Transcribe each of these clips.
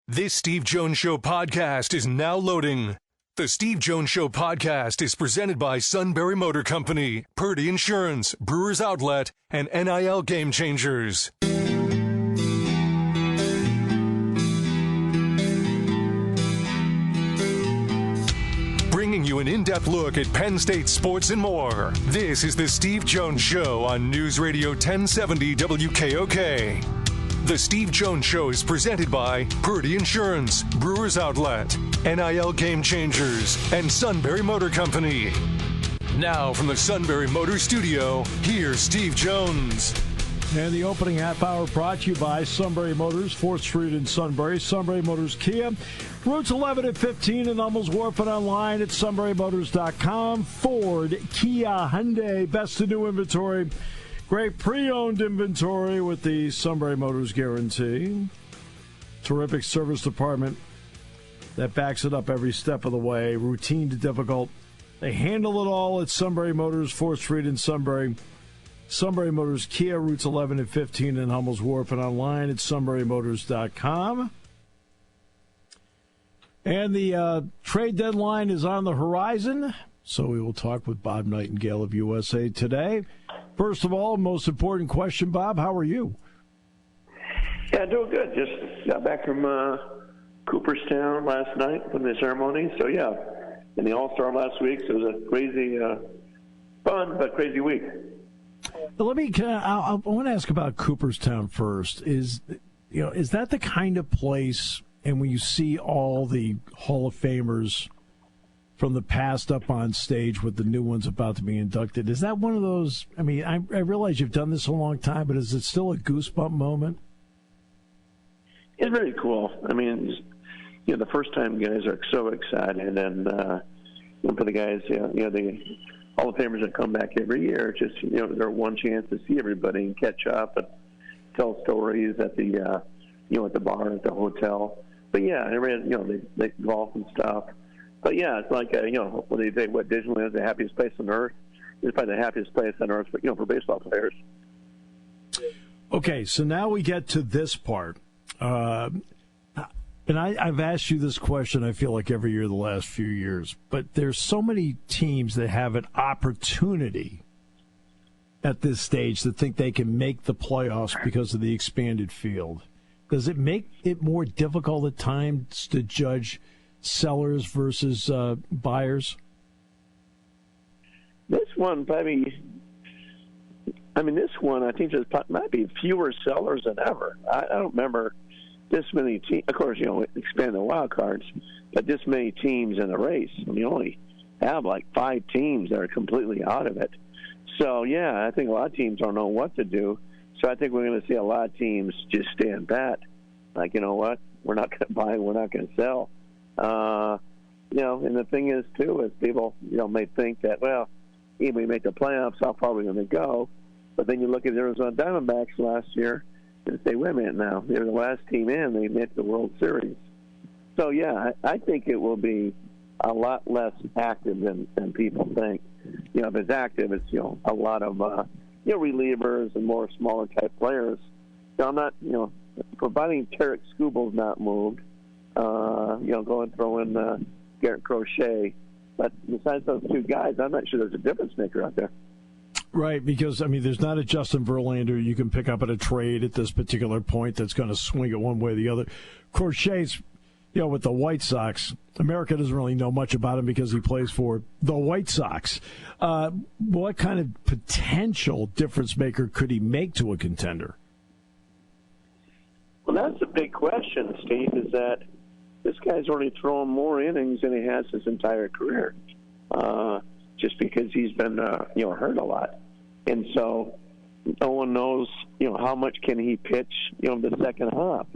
This Steve Jones Show podcast is now loading. The Steve Jones Show podcast is presented by Sunbury Motor Company, Purdy Insurance, Brewers Outlet, and NIL Game Changers. Bringing you an in-depth look at Penn State sports and more. This is the Steve Jones Show on News Radio 1070 WKOK. The Steve Jones Show is presented by Purdy Insurance, Brewers Outlet, NIL Game Changers, and Sunbury Motor Company. Now from the Sunbury Motor Studio, here's Steve Jones. And the opening half hour brought to you by Sunbury Motors, 4th Street in Sunbury, Sunbury Motors Kia, routes 11 and 15 in Hummels Wharf, and online at sunburymotors.com. Ford, Kia, Hyundai, best in new inventory. Great pre-owned inventory with the Sunbury Motors guarantee. Terrific service department that backs it up every step of the way, routine to difficult. They handle it all at Sunbury Motors, 4th Street in Sunbury. Sunbury Motors Kia, routes 11 and 15 in Hummels Wharf, and online at sunburymotors.com. And the trade deadline is on the horizon, so we will talk with Bob Nightengale of USA Today. First of all, most important question, Bob, how are you? Yeah, doing good. Just got back from Cooperstown last night from the ceremony. So, yeah, and the All-Star last week, so it was a crazy, fun but crazy week. I want to ask about Cooperstown first. Is that the kind of place, and when you see all the Hall of Famers from the past up on stage with the new ones about to be inducted, is that one of those, I mean, I realize you've done this a long time, but is it still a goosebump moment? It's very cool. I mean, the first-time guys are so excited, and for the guys, the Hall of Famers that come back every year, just, they're one chance to see everybody and catch up and tell stories at the, at the bar, at the hotel. But, yeah, they golf and stuff. But, yeah, it's like, when they say what Disneyland is the happiest place on earth, it's probably the happiest place on earth for baseball players. Okay, so now we get to this part. And I've asked you this question, I feel like, every year the last few years. But there's so many teams that have an opportunity at this stage that think they can make the playoffs because of the expanded field. Does it make it more difficult at times to judge sellers versus buyers? This one, probably, this one, I think there might be fewer sellers than ever. I don't remember this many teams. Of course, expand the wild cards, but this many teams in the race. You only have like 5 teams that are completely out of it. So, yeah, I think a lot of teams don't know what to do. So I think we're going to see a lot of teams just stand pat. Like, you know what? We're not going to buy, we're not going to sell. And the thing is, too, is people, may think that, well, if we make the playoffs, how far are we going to go? But then you look at the Arizona Diamondbacks last year and say, wait a minute now, they're the last team in, they made the World Series. So, yeah, I think it will be a lot less active than people think. If it's active, it's, a lot of, relievers and more smaller type players. So I'm not, providing Tarek Skubal's not moved, go and throw in Garrett Crochet. But besides those 2 guys, I'm not sure there's a difference maker out there. Right, because, there's not a Justin Verlander you can pick up at a trade at this particular point that's going to swing it one way or the other. Crochet's, with the White Sox, America doesn't really know much about him because he plays for the White Sox. What kind of potential difference maker could he make to a contender? Well, that's a big question, Steve, is that this guy's already thrown more innings than he has his entire career, just because he's been, hurt a lot. And so no one knows, how much can he pitch, the second half.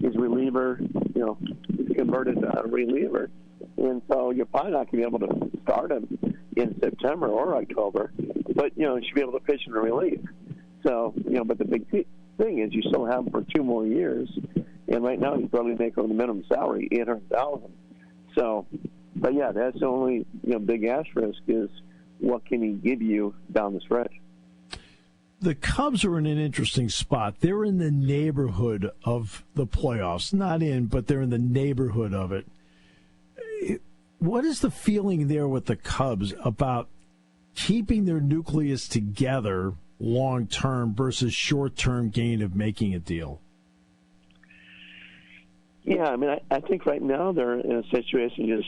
His reliever, he's converted to a reliever. And so you're probably not going to be able to start him in September or October. But, you should be able to pitch in relief. So, but the big thing is you still have him for 2 more years. And right now he's probably making the minimum salary, $800,000. So, but, yeah, that's the only, big asterisk is what can he give you down the stretch. the Cubs are in an interesting spot. They're in the neighborhood of the playoffs. Not in, but they're in the neighborhood of it. What is the feeling there with the Cubs about keeping their nucleus together long-term versus short-term gain of making a deal? Yeah, I mean, I think right now they're in a situation just,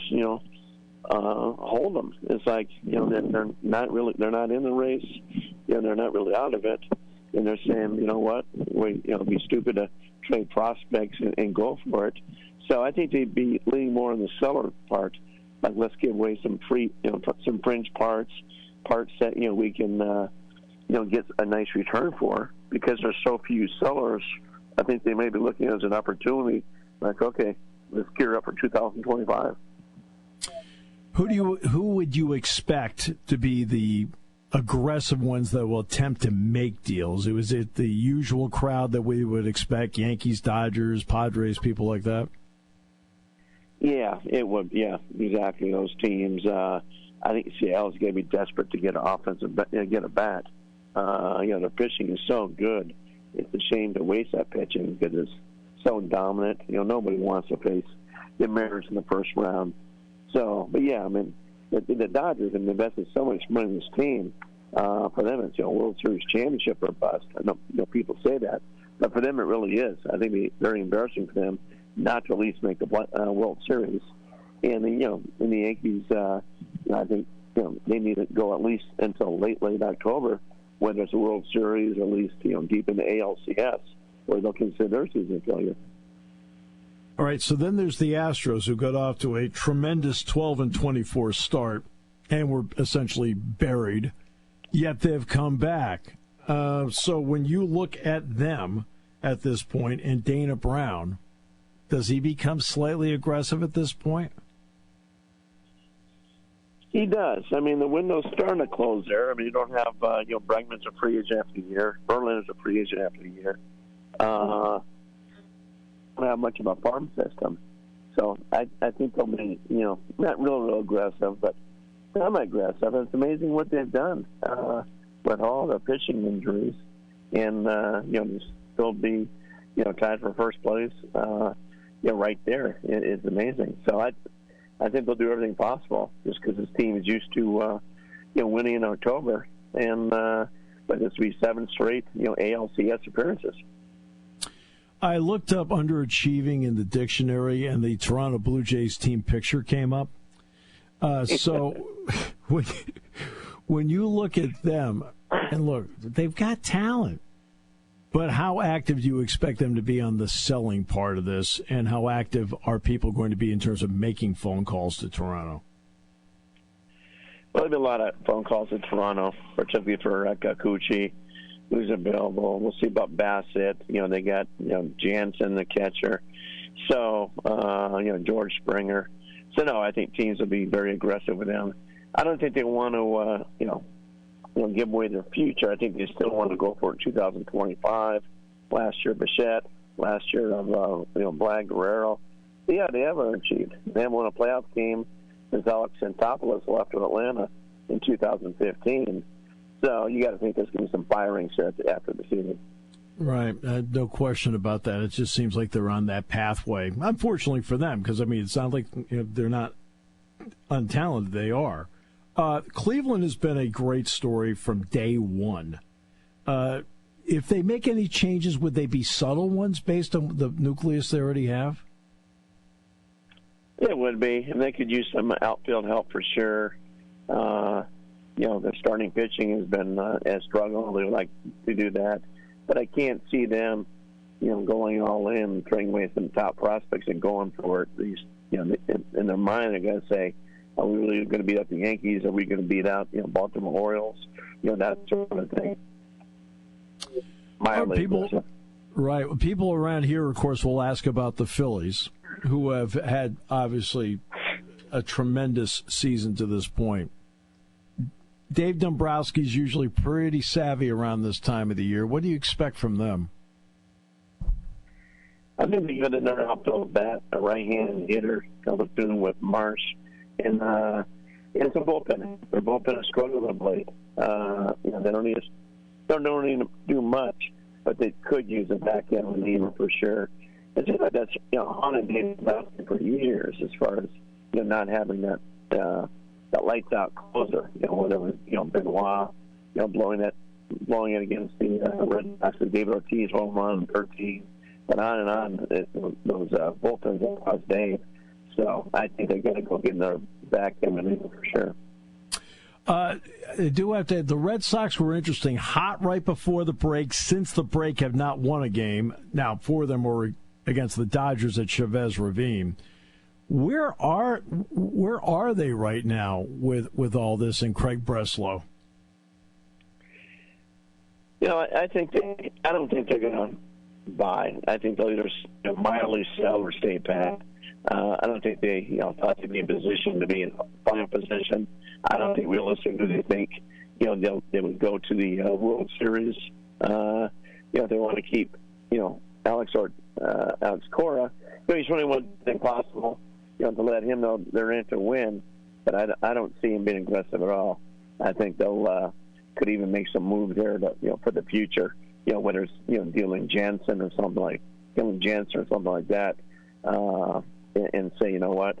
hold them. It's like, they're not in the race. They're not really out of it. And they're saying, you know what, it'd be stupid to trade prospects and go for it. So I think they'd be leaning more on the seller part. Like, let's give away some free, some fringe parts that, we can, get a nice return for. Because there's so few sellers, I think they may be looking at it as an opportunity. Like, okay, let's gear up for 2025. Who would you expect to be the aggressive ones that will attempt to make deals? Was it the usual crowd that we would expect, Yankees, Dodgers, Padres, people like that? Yeah, it would. Yeah, exactly, those teams. I think Seattle's going to be desperate to get an offensive, get a bat. Their pitching is so good. It's a shame to waste that pitching because it's so dominant. Nobody wants to face the Mariners in the first round. So, but yeah, I mean, the Dodgers have invested so much money in this team. For them, it's World Series championship or bust. I know people say that, but for them, it really is. I think it'd be very embarrassing for them not to at least make the World Series. And in the Yankees, I think they need to go at least until late October, whether it's a World Series or at least deep in the ALCS, where they'll consider their season failure. All right, so then there's the Astros, who got off to a tremendous 12-24 start and were essentially buried, yet they've come back. So when you look at them at this point and Dana Brown, does he become slightly aggressive at this point? He does. I mean, the window's starting to close there. I mean, you don't have, Bregman's a free agent after the year. Verlander's a free agent after the year. Don't have much of a farm system. So I think they'll be, not real aggressive, but semi-aggressive. It's amazing what they've done with all the pitching injuries. And, still be, tied for first place, right there. It's amazing. So I think they'll do everything possible just because this team is used to, winning in October. And, but this will be 7 straight, ALCS appearances. I looked up underachieving in the dictionary, and the Toronto Blue Jays team picture came up. So when you look at them, and look, they've got talent, but how active do you expect them to be on the selling part of this, and how active are people going to be in terms of making phone calls to Toronto? Well, there'll be a lot of phone calls to Toronto, particularly for Kikuchi, who's available. We'll see about Bassett. They got, Jansen, the catcher. So, George Springer. So, no, I think teams will be very aggressive with them. I don't think they want to, give away their future. I think they still want to go for it in 2025. Last year, Bichette. Last year, Vlad Guerrero. Yeah, they have achieved. They haven't won a playoff game since Alex Santopoulos left with Atlanta in 2015. So you got to think there's going to be some firings after the season. Right. No question about that. It just seems like they're on that pathway. Unfortunately for them, because, it sounds like they're not untalented. They are. Cleveland has been a great story from day one. If they make any changes, would they be subtle ones based on the nucleus they already have? It would be. And they could use some outfield help for sure. Their starting pitching has been a struggle. They would like to do that. But I can't see them, going all in, trading away some top prospects and going for it. In their mind, they're going to say, are we really going to beat out the Yankees? Are we going to beat out, Baltimore Orioles? That sort of thing. People around here, of course, will ask about the Phillies, who have had, obviously, a tremendous season to this point. Dave Dombrowski's usually pretty savvy around this time of the year. What do you expect from them? I think they're going to know how to build bat, a right-handed hitter, coming soon with Marsh. And it's a bullpen. Their bullpen has struggled of late. They don't need don't need to do much, but they could use a back end reliever for sure. It seems like that's haunted David Boston for years as far as not having that lights out closer. Whether it was Benoit, blowing it against the Red Sox with David Ortiz home run 13, but on and on those bullpens across Dave. So I think they're going to go get their back end reliever for sure. They do have to. The Red Sox were interesting. Hot right before the break. Since the break, have not won a game. Now, 4 of them were against the Dodgers at Chavez Ravine. Where are they right now with all this and Craig Breslow? I don't think they're going to buy. I think they'll either mildly sell or stay pat. I don't think they thought they'd be in position to be in final position. I don't think realistically they think they would go to the World Series. If they want to keep Alex Cora, he's really one thing possible. To let him know they're in to win, but I don't see him being aggressive at all. I think they'll could even make some moves there to for the future. Whether it's dealing Jansen or something like that, and say what.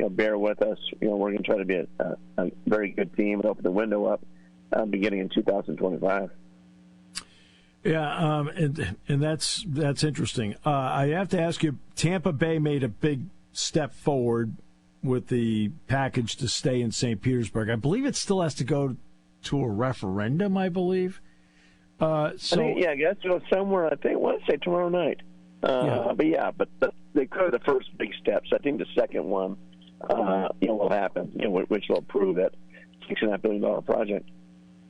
Bear with us. We're going to try to be a very good team and open the window up beginning in 2025. Yeah, and that's interesting. I have to ask you, Tampa Bay made a big step forward with the package to stay in St. Petersburg. I believe it still has to go to a referendum, I believe. I guess somewhere, I want to say tomorrow night. But they could have the first big steps. I think the second one will happen, which will approve that $6.5 billion project.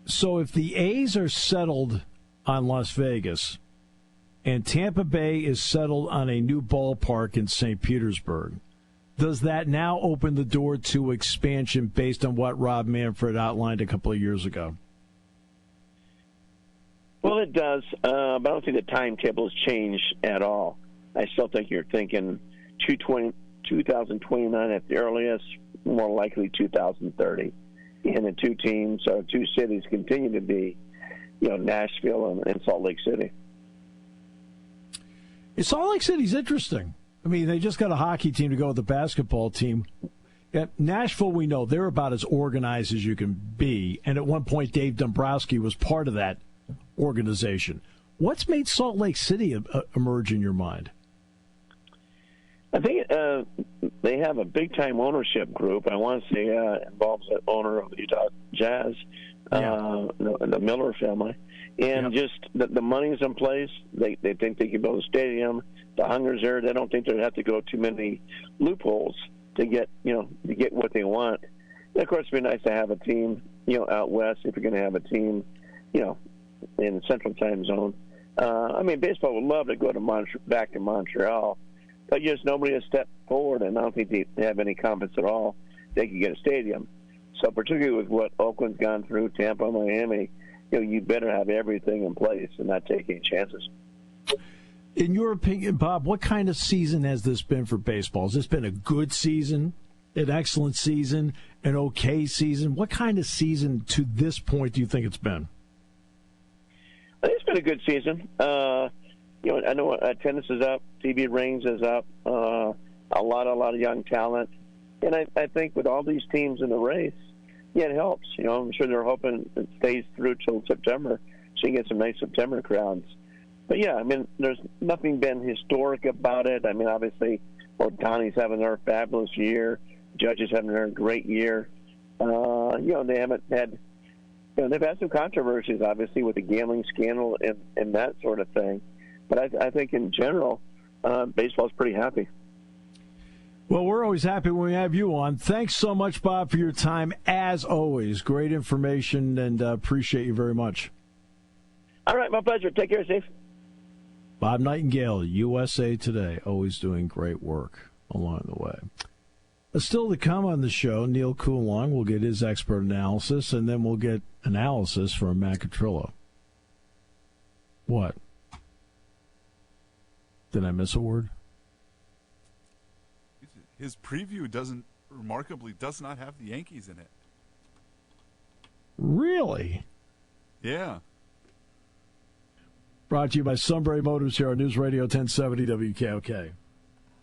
So if the A's are settled on Las Vegas and Tampa Bay is settled on a new ballpark in St. Petersburg, does that now open the door to expansion based on what Rob Manfred outlined a couple of years ago? Well, it does, but I don't think the timetable has changed at all. I still think you're thinking 2029 at the earliest, more likely 2030. And the two cities continue to be, Nashville and Salt Lake City. Salt Lake City's interesting. I mean, they just got a hockey team to go with the basketball team. At Nashville, we know they're about as organized as you can be. And at one point, Dave Dombrowski was part of that organization. What's made Salt Lake City emerge in your mind? I think they have a big-time ownership group. I want to say involves the owner of the Utah Jazz, the Miller family. And just the money's in place. They think they can build a stadium. The hunger's there. They don't think they'd have to go too many loopholes to get what they want. And of course, it'd be nice to have a team, out west if you're going to have a team, in the Central Time Zone. Baseball would love to go to back to Montreal, but just nobody has stepped forward, and I don't think they have any confidence at all they can get a stadium. So particularly with what Oakland's gone through, Tampa, Miami, you better have everything in place and not take any chances. In your opinion, Bob, what kind of season has this been for baseball? Has this been a good season, an excellent season, an okay season? What kind of season to this point do you think it's been? I think it's been a good season. I know attendance is up, TV ratings is up, a lot of young talent, and I think with all these teams in the race, it helps. I'm sure they're hoping it stays through till September, so you get some nice September crowds. But there's nothing been historic about it. Obviously, Ohtani's having their fabulous year, Judge is having their great year. They haven't had. They've had some controversies, obviously, with the gambling scandal and that sort of thing. But I think in general, baseball's pretty happy. Well, we're always happy when we have you on. Thanks so much, Bob, for your time. As always, great information, and appreciate you very much. All right, my pleasure. Take care, Steve. Bob Nightengale, USA Today, always doing great work along the way. Still to come on the show, Neil Coulon will get his expert analysis, and then we'll get analysis from Matt Catrillo. What? Did I miss a word? His preview does not have the Yankees in it. Really? Yeah. Brought to you by Sunbury Motors here on News Radio 1070 WKOK.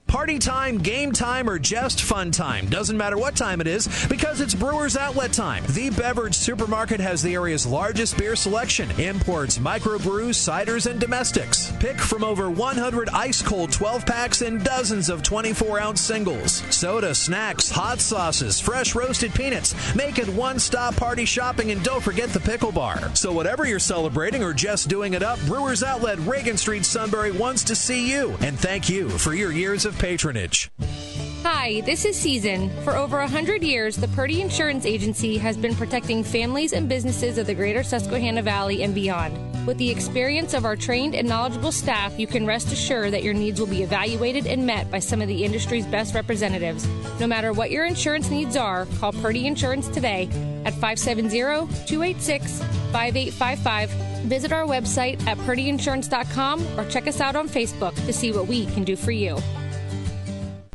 Party time, game time, or just fun time. Doesn't matter what time it is because it's Brewers Outlet time. The beverage supermarket has the area's largest beer selection. Imports, microbrews, ciders, and domestics. Pick from over 100 ice-cold 12-packs and dozens of 24-ounce singles. Soda, snacks, hot sauces, fresh roasted peanuts. Make it one-stop party shopping, and don't forget the pickle bar. So whatever you're celebrating or just doing it up, Brewers Outlet, Reagan Street, Sunbury wants to see you. And thank you for your years of patronage. Hi, this is Season. For over 100 years, the Purdy Insurance Agency has been protecting families and businesses of the greater Susquehanna Valley and beyond. With the experience of our trained and knowledgeable staff, you can rest assured that your needs will be evaluated and met by some of the industry's best representatives. No matter what your insurance needs are, call Purdy Insurance today at 570-286-5855. Visit our website at purdyinsurance.com or check us out on Facebook to see what we can do for you.